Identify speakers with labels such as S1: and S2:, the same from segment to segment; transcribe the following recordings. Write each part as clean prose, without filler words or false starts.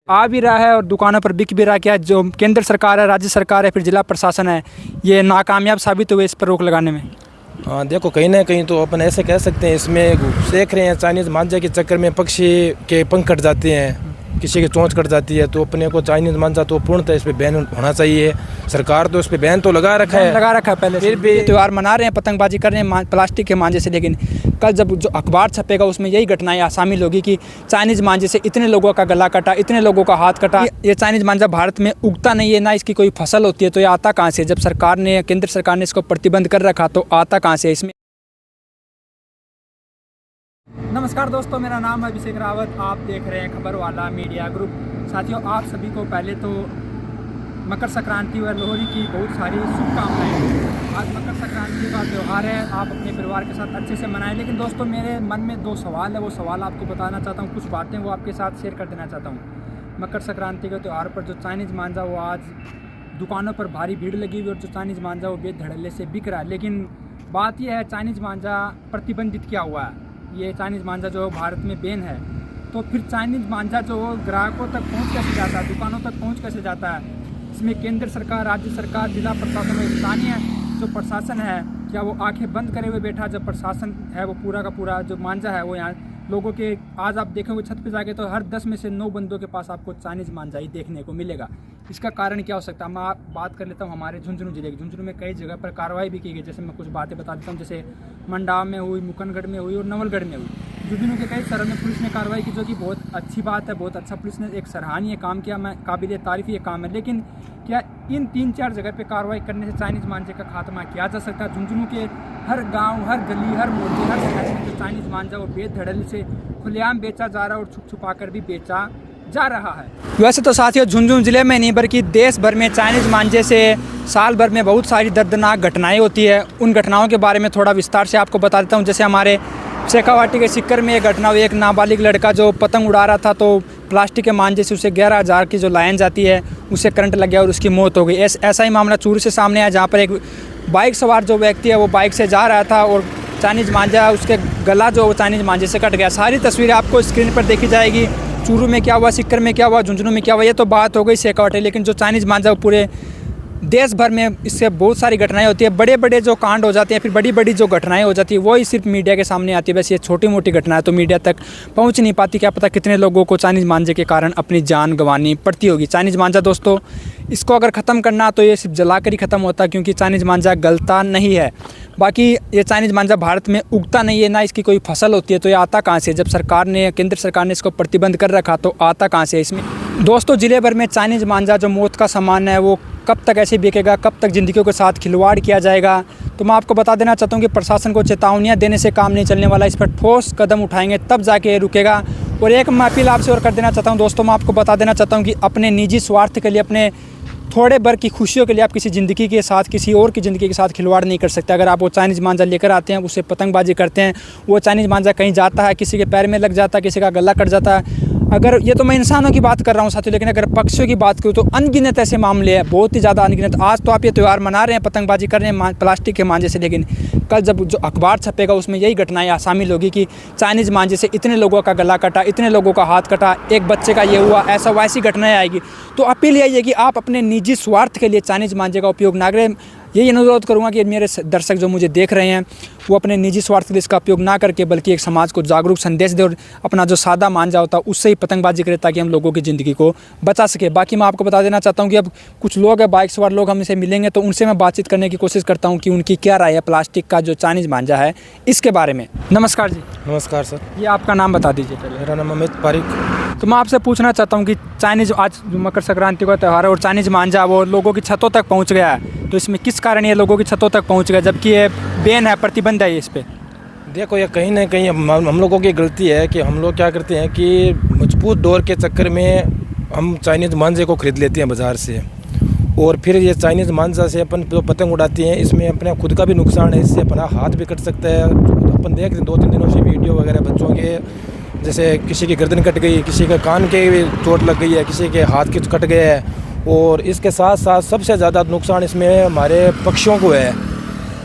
S1: आ भी रहा है और दुकानों पर बिक भी रहा है। क्या जो केंद्र सरकार है, राज्य सरकार है, फिर जिला प्रशासन है, ये नाकामयाब साबित हुए इस पर रोक लगाने में?
S2: हाँ देखो, कहीं ना कहीं तो अपन ऐसे कह सकते हैं, इसमें देख रहे हैं चाइनीज़ मांझा के चक्कर में पक्षी के पंख कट जाते हैं, किसी की चोंच कट जाती है। तो अपने को चाइनीज़ मांझा तो पूर्णतः इस पर बैन होना चाहिए। सरकार तो इस पर बैन तो लगा रखा है
S1: पहले,
S2: फिर भी
S1: त्यौहार मना रहे हैं, पतंगबाजी कर रहे हैं प्लास्टिक के मांझे से। लेकिन कल जब जो अखबार छपेगा उसमें यही घटनाएं शामिल होगी कि चाइनीज़ मांझे से इतने लोगों का गला कटा, इतने लोगों का हाथ कटा। ये चाइनीज़ मांझा भारत में उगता नहीं है, ना इसकी कोई फसल होती है, तो ये आता कहाँ से? जब सरकार ने, केंद्र सरकार ने इसको प्रतिबंध कर रखा तो आता कहाँ से इसमें? नमस्कार दोस्तों, मेरा नाम है अभिषेक रावत। आप देख रहे हैं खबर वाला मीडिया ग्रुप। साथियों, आप सभी को पहले तो मकर संक्रांति व लोहड़ी की बहुत सारी शुभकामनाएं। आज मकर संक्रांति का त्यौहार है, आप अपने परिवार के साथ अच्छे से मनाएं। लेकिन दोस्तों, मेरे मन में दो सवाल है, वो सवाल आपको बताना चाहता हूँ, कुछ बातें वो आपके साथ शेयर कर देना चाहता हूँ। मकर संक्रांति के त्यौहार पर जो चाइनीज़ मांझा, वो आज दुकानों पर भारी भीड़ लगी हुई और जो चाइनीज़ मांझा वो बेधड़ल्ले से बिक रहा है। लेकिन बात यह है, चाइनीज़ मांझा प्रतिबंधित किया हुआ है। ये चाइनीज़ मांझा जो भारत में बैन है, तो फिर चाइनीज़ मांझा जो ग्राहकों तक पहुंच कैसे जाता है, दुकानों तक पहुंच कैसे जाता है? इसमें केंद्र सरकार, राज्य सरकार, जिला प्रशासन और स्थानीय जो प्रशासन है, क्या वो आंखें बंद करे हुए बैठा? जब प्रशासन है वो पूरा का पूरा जो मांझा है वो यहाँ लोगों के, आज आप देखोगे छत पे जाके तो हर 10 में से 9 बंदों के पास आपको चाइनीज़ मांझा ही देखने को मिलेगा। इसका कारण क्या हो सकता है? मैं बात कर लेता हूँ हमारे झुंझुनू जिले की। झुंझुनू में कई जगह पर कार्रवाई भी की गई, जैसे मैं कुछ बातें बता देता हूँ। जैसे मंडाव में हुई, मुकनगढ़ में हुई और नवलगढ़ में हुई। झुंझुनू के कई शहरों में पुलिस ने कार्रवाई की, जो कि बहुत अच्छी बात है, बहुत अच्छा पुलिस ने एक सराहनीय काम किया, मैं काबिल तारीफ़ ये काम है। लेकिन क्या इन 3-4 जगह पे कार्रवाई करने से चाइनीज़ मांझे का खात्मा किया जा सकता है? झुंझुनू के हर गांव, हर गली, हर मोहल्ले, हर शहर में जो चाइनीज़ मांझा वो बेधड़ल्ले से खुलेआम बेचा जा रहा है और छुप छुपा कर भी बेचा जा रहा है। वैसे तो साथियों, झुंझुनू जिले में नहीं बल्कि देश भर में चाइनीज़ मांझे से साल भर में बहुत सारी दर्दनाक घटनाएं होती है। उन घटनाओं के बारे में थोड़ा विस्तार से आपको बता देता हूं। जैसे हमारे शेखावाटी के सिक्कर में एक घटना हुई, एक नाबालिग लड़का जो पतंग उड़ा रहा था, तो प्लास्टिक के मांझे से उसे 11,000 की जो लाइन जाती है उसे करंट लग गया और उसकी मौत हो गई। ऐसा ही मामला चूरू से सामने आया, जहाँ पर एक बाइक सवार जो व्यक्ति है वो बाइक से जा रहा था और चाइनीज़ मांझा, उसके गला जो चाइनीज़ मांझे से कट गया। सारी तस्वीरें आपको स्क्रीन पर देखी जाएगी। चूरू में क्या हुआ, सिक्कर में क्या हुआ, झुंझुनू में क्या हुआ, ये तो बात हो गई शेखावाटी। लेकिन जो चाइनीज़ मांझा वो पूरे देश भर में इससे बहुत सारी घटनाएं होती है। बड़े बड़े जो कांड हो जाते हैं, फिर बड़ी बड़ी जो घटनाएं हो जाती है, वही सिर्फ मीडिया के सामने आती है। वैसे ये छोटी मोटी घटनाएं तो मीडिया तक पहुंच नहीं पाती। क्या पता कितने लोगों को चाइनीज़ मांझे के कारण अपनी जान गंवानी पड़ती होगी। चाइनीज़ मांझा दोस्तों, इसको अगर ख़त्म करना तो ये सिर्फ जला कर ही ख़त्म होता है, क्योंकि चाइनीज़ मांझा गलता नहीं है। बाकी ये चाइनीज़ मांझा भारत में उगता नहीं है, ना इसकी कोई फसल होती है, तो ये आता कहाँ से? जब सरकार ने, केंद्र सरकार ने इसको प्रतिबंध कर रखा तो आता कहाँ से इसमें? दोस्तों, जिले भर में चाइनीज़ मांझा जो मौत का सामान है, वो कब तक ऐसे बिकेगा, कब तक ज़िंदगियों के साथ खिलवाड़ किया जाएगा? तो मैं आपको बता देना चाहता हूँ कि प्रशासन को चेतावनियाँ देने से काम नहीं चलने वाला, इस पर ठोस कदम उठाएंगे तब जाके ये रुकेगा। और एक मैं अपील आपसे और कर देना चाहता हूँ दोस्तों, मैं आपको बता देना चाहता हूँ कि अपने निजी स्वार्थ के लिए, अपने थोड़े भर की खुशियों के लिए आप किसी ज़िंदगी के साथ, किसी और की ज़िंदगी के साथ खिलवाड़ नहीं कर सकते। अगर आप वो चाइनीज़ मांझा लेकर आते हैं, उससे पतंगबाजी करते हैं, वो चाइनीज़ मांझा कहीं जाता है, किसी के पैर में लग जाता है, किसी का गला कट जाता है। अगर ये तो मैं इंसानों की बात कर रहा हूँ साथियों, लेकिन अगर पक्षियों की बात करूँ तो अनगिनत ऐसे मामले हैं, बहुत ही ज़्यादा अनगिनत। आज तो आप ये त्यौहार मना रहे हैं, पतंगबाजी कर रहे हैं प्लास्टिक के मांझे से, लेकिन कल जब जो अखबार छपेगा उसमें यही घटनाएं शामिल होगी कि चाइनीज़ मांझे से इतने लोगों का गला कटा, इतने लोगों का हाथ कटा, एक बच्चे का ये हुआ, ऐसा वैसी घटनाएं आएगी। तो अपील यही है कि आप अपने निजी स्वार्थ के लिए चाइनीज़ मांझे का उपयोग ना करें। यही अनुरोध करूँगा कि मेरे दर्शक जो मुझे देख रहे हैं, वो अपने निजी स्वार्थ के लिए इसका उपयोग ना करके, बल्कि एक समाज को जागरूक संदेश दे और अपना जो सादा मांझा होता है उससे ही पतंगबाजी करें, ताकि हम लोगों की ज़िंदगी को बचा सके। बाकी मैं आपको बता देना चाहता हूँ कि अब कुछ लोग हैं, बाइक सवार लोग, हमसे मिलेंगे तो उनसे मैं बातचीत करने की कोशिश करता हूँ कि उनकी क्या राय है प्लास्टिक का जो चाइनीज़ मांझा है इसके बारे में। नमस्कार जी।
S2: नमस्कार सर।
S1: ये आपका नाम बता दीजिए पहले।
S2: मेरा नाम अमित पारिक।
S1: तो मैं आपसे पूछना चाहता हूँ कि चाइनीज़, आज मकर संक्रांति का त्यौहार है और चाइनीज़ मांझा वो लोगों की छतों तक पहुँच गया है, तो इसमें किस कारण ये लोगों की छतों तक पहुँच गया, जबकि ये बैन है, प्रतिबंध है इस पर?
S2: देखो, ये कहीं ना कहीं हम लोगों की गलती है कि हम लोग क्या करते हैं कि मजबूत दौर के चक्कर में हम चाइनीज़ मांझे को ख़रीद लेते हैं बाज़ार से, और फिर ये चाइनीज़ मांझा से अपन जो पतंग उड़ाते हैं, इसमें अपने खुद का भी नुकसान है, इससे अपना हाथ भी कट सकता है। अपन देख रहे 2-3 दिनों से वीडियो वगैरह बच्चों के, जैसे किसी की गर्दन कट गई, किसी के कान के भी चोट लग गई है, किसी के हाथ की कट गया है। और इसके साथ साथ सबसे ज़्यादा नुकसान इसमें हमारे पक्षियों को है।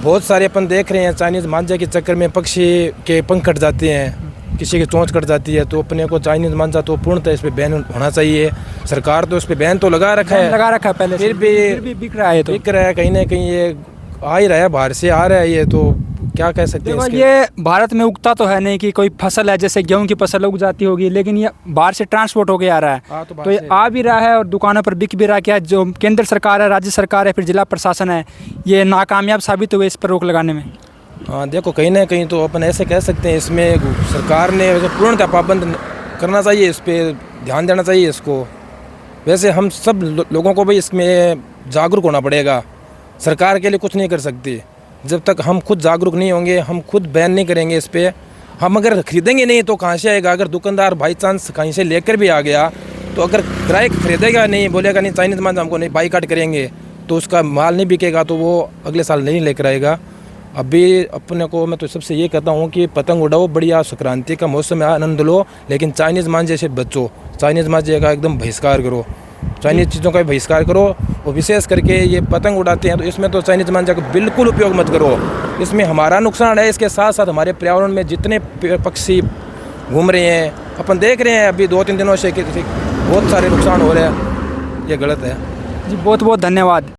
S2: बहुत सारे अपन देख रहे हैं चाइनीज़ मांझे के चक्कर में पक्षी के पंख कट जाते हैं, किसी की चोंच कट जाती है। तो अपने को चाइनीज़ मांझा तो पूर्णतः इस पर बैन होना चाहिए। सरकार तो उस पर बैन तो लगा रखा है,
S1: लगा रखा है पहले से,
S2: फिर भी
S1: बिक रहा है। तो
S2: बिक रहा है कहीं ना कहीं, ये आ ही रहा है, बाहर से आ रहा है ये, तो क्या कह सकते हैं
S1: देखो
S2: इसके?
S1: ये भारत में उगता तो है नहीं कि कोई फसल है जैसे गेहूं की फसल उग जाती होगी, लेकिन ये बाहर से ट्रांसपोर्ट होके आ रहा है।
S2: तो
S1: तो ये आ भी रहा है और दुकानों पर बिक भी रहा है। क्या जो केंद्र सरकार है, राज्य सरकार है, फिर जिला प्रशासन है, ये नाकामयाब साबित हुए इस पर रोक लगाने में?
S2: हाँ देखो, कहीं ना कहीं तो अपन ऐसे कह सकते हैं, इसमें सरकार ने पूर्णतः पाबंद करना चाहिए, इस पर ध्यान देना चाहिए इसको। वैसे हम सब लोगों को भी इसमें जागरूक होना पड़ेगा, सरकार के लिए कुछ नहीं कर सकती जब तक हम खुद जागरूक नहीं होंगे, हम खुद बैन नहीं करेंगे इस पर। हम अगर खरीदेंगे नहीं तो कहाँ से आएगा? अगर दुकानदार बाई चांस कहीं से लेकर भी आ गया तो अगर ग्राहक खरीदेगा नहीं, बोलेगा नहीं चाइनीज़ माल हमको नहीं, बाईकाट करेंगे, तो उसका माल नहीं बिकेगा, तो वो अगले साल नहीं लेकर आएगा। अभी अपने को मैं तो सबसे ये कहता हूँ कि पतंग उड़ाओ, बढ़िया संक्रांति का मौसम है, आनंद लो, लेकिन चाइनीज़ मांझे से बचो। चाइनीज़ मांझे का एकदम बहिष्कार करो, चाइनीज़ चीज़ों का बहिष्कार करो। और विशेष करके ये पतंग उड़ाते हैं तो इसमें तो चाइनीज़ मांझे का बिल्कुल उपयोग मत करो, इसमें हमारा नुकसान है, इसके साथ साथ हमारे पर्यावरण में जितने पक्षी घूम रहे हैं, अपन देख रहे हैं अभी 2-3 दिनों से कि बहुत सारे नुकसान हो रहे हैं, ये गलत है।
S1: जी बहुत बहुत धन्यवाद।